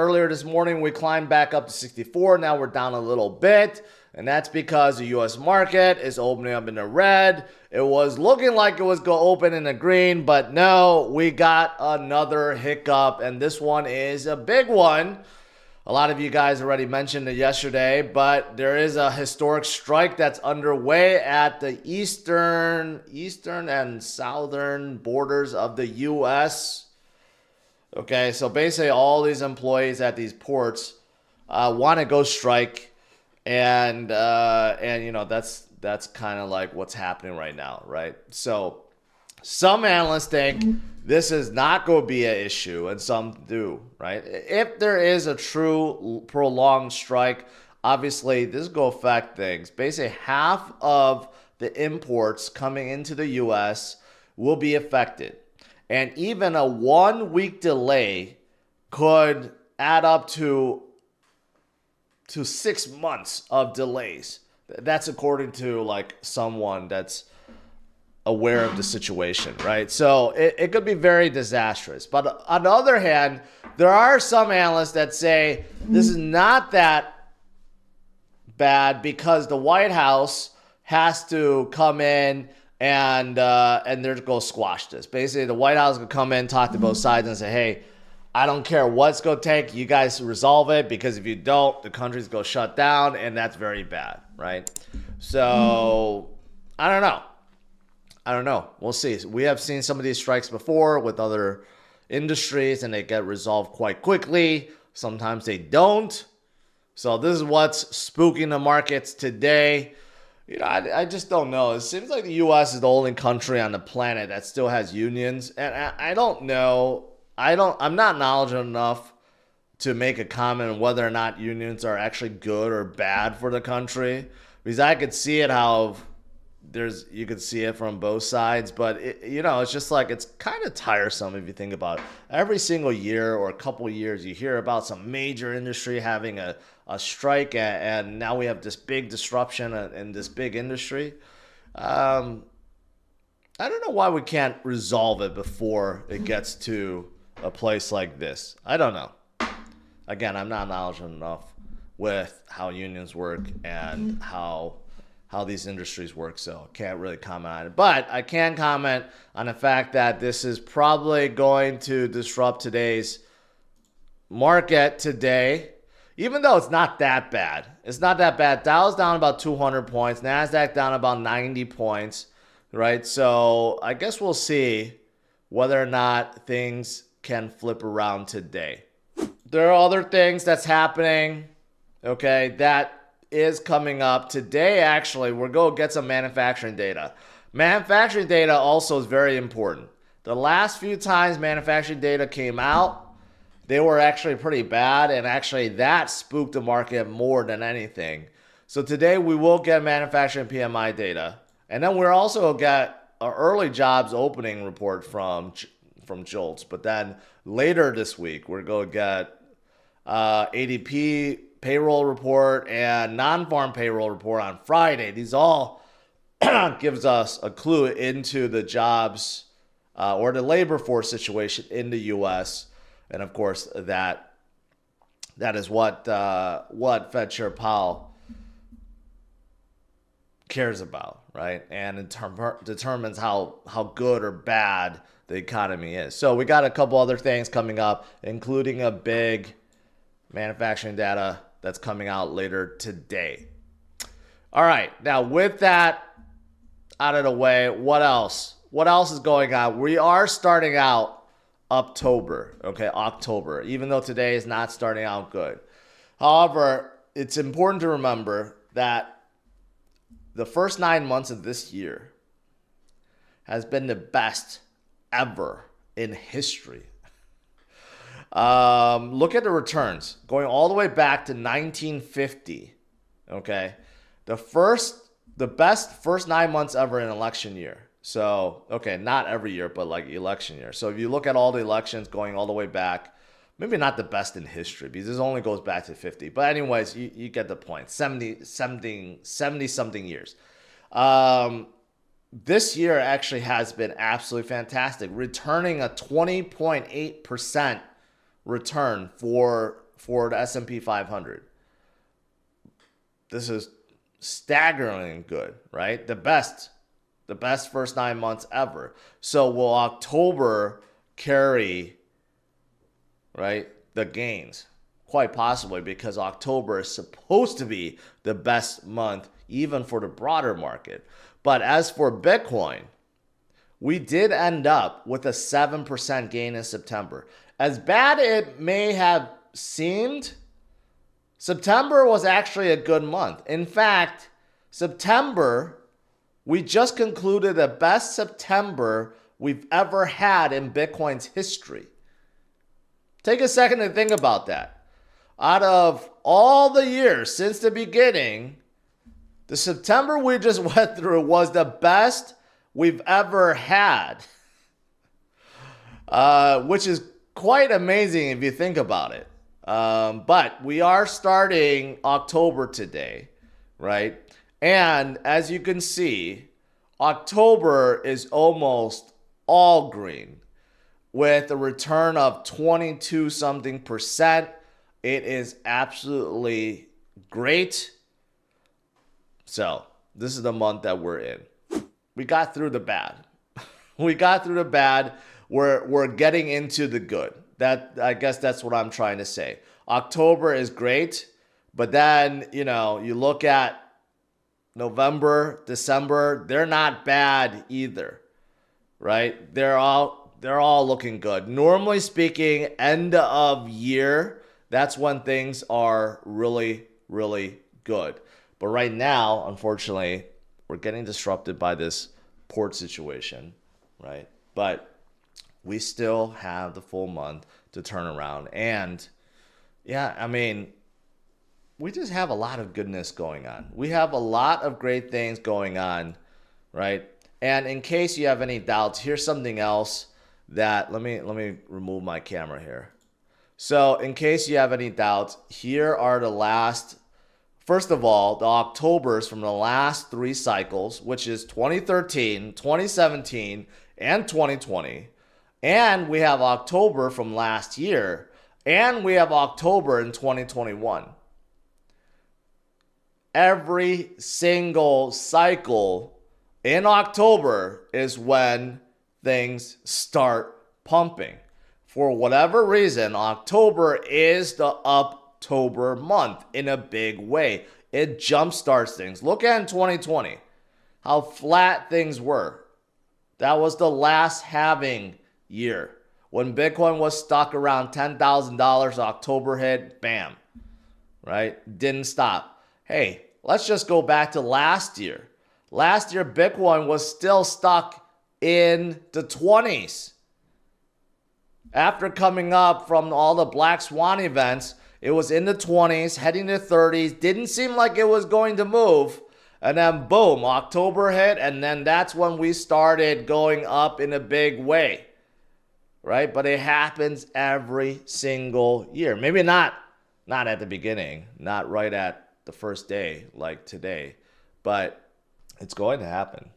earlier this morning, we climbed back up to 64. Now we're down a little bit. And that's because the U.S. market is opening up in the red. It was looking like it was going to open in the green, but no, we got another hiccup. And this one is a big one. A lot of you guys already mentioned it yesterday, but there is a historic strike that's underway at the eastern and southern borders of the U.S. Okay, so basically all these employees at these ports want to go strike, and you know that's kind of like what's happening right now, right? So some analysts think this is not going to be an issue, and some do, right? If there is a true prolonged strike, obviously this is going to affect things. Basically, half of the imports coming into the U.S. will be affected. And even a 1 week delay could add up to 6 months of delays. That's according to like someone that's aware of the situation, right? So it could be very disastrous. But on the other hand, there are some analysts that say this is not that bad because the White House has to come in and they're going to squash this. Basically, the White House could come in, talk to both sides, and say, hey, I don't care what's going to take. You guys resolve it, because if you don't, the country's going to shut down, and that's very bad, right? So I don't know. We'll see. We have seen some of these strikes before with other industries, and they get resolved quite quickly. Sometimes they don't. So this is what's spooking the markets today. You know, I just don't know. It seems like the U.S. is the only country on the planet that still has unions, and I don't know. I'm not knowledgeable enough to make a comment on whether or not unions are actually good or bad for the country, because I could see it how you could see it from both sides, but it's just like, it's kind of tiresome if you think about it. Every single year or a couple years, you hear about some major industry having a strike, and now we have this big disruption in this big industry. I don't know why we can't resolve it before it gets to a place like this. I don't know. Again, I'm not knowledgeable enough with how unions work and how these industries work, so can't really comment on it. But I can comment on the fact that this is probably going to disrupt today's market today, even though it's not that bad. It's not that bad. Dow's down about 200 points. NASDAQ down about 90 points, right? So I guess we'll see whether or not things can flip around today. There are other things that's happening, okay, that is coming up today. Actually, we're going to get some manufacturing data. Manufacturing data also is very important. The last few times manufacturing data came out, they were actually pretty bad, and actually that spooked the market more than anything. So today we will get manufacturing PMI data, and then we're also get an early jobs opening report from JOLTS. But then later this week we're going to get ADP payroll report and non-farm payroll report on Friday. These all gives us a clue into the jobs or the labor force situation in the U.S. And of course, that is what Fed Chair Powell cares about, right? And determines how good or bad the economy is. So we got a couple other things coming up, including a big manufacturing data that's coming out later today. All right, now with that out of the way, what else? What else is going on? We are starting out October, even though today is not starting out good. However, it's important to remember that the first 9 months of this year has been the best ever in history. Look at the returns going all the way back to 1950. Okay, the best first 9 months ever in election year. So, okay, not every year, but like election year. So if you look at all the elections going all the way back, maybe not the best in history because this only goes back to 50. But anyways, you get the point. 70 something years. This year actually has been absolutely fantastic, returning a 20.8% return for for the S&P 500. This is staggeringly good, right? The best first 9 months ever. So will October carry, right, the gains? Quite possibly, because October is supposed to be the best month even for the broader market. But as for Bitcoin, we did end up with a 7% gain in September. As bad it may have seemed, September was actually a good month. In fact, September, we just concluded the best September we've ever had in Bitcoin's history. Take a second to think about that. Out of all the years since the beginning, the September we just went through was the best we've ever had, which is quite amazing if you think about it. But we are starting October today, right? And as you can see, October is almost all green with a return of 22 something percent. It is absolutely great. So this is the month that we're in. We got through the bad. We got through the bad. We're getting into the good. I guess that's what I'm trying to say. October is great, but then, you look at November, December, they're not bad either, right? They're all looking good. Normally speaking, end of year, that's when things are really, really good. But right now, unfortunately, we're getting disrupted by this port situation, right? But we still have the full month to turn around. And yeah, I mean, we just have a lot of goodness going on. We have a lot of great things going on, right? And in case you have any doubts, here's something else that, let me remove my camera here. So in case you have any doubts, here are the last, first of all, the Octobers from the last 3 cycles, which is 2013, 2017, and 2020. And we have October from last year, and we have October in 2021. Every single cycle in October is when things start pumping. For whatever reason, October is the Uptober month in a big way. It jumpstarts things. Look at in 2020, how flat things were. That was the last halving year. When Bitcoin was stuck around $10,000, October hit, bam, right? Didn't stop. Hey, let's just go back to last year. Last year, Bitcoin was still stuck in the 20s. After coming up from all the Black Swan events, it was in the 20s, heading to 30s. Didn't seem like it was going to move. And then boom, October hit. And then that's when we started going up in a big way. Right? But it happens every single year. Maybe not at the beginning, not right at the first day like today, but it's going to happen.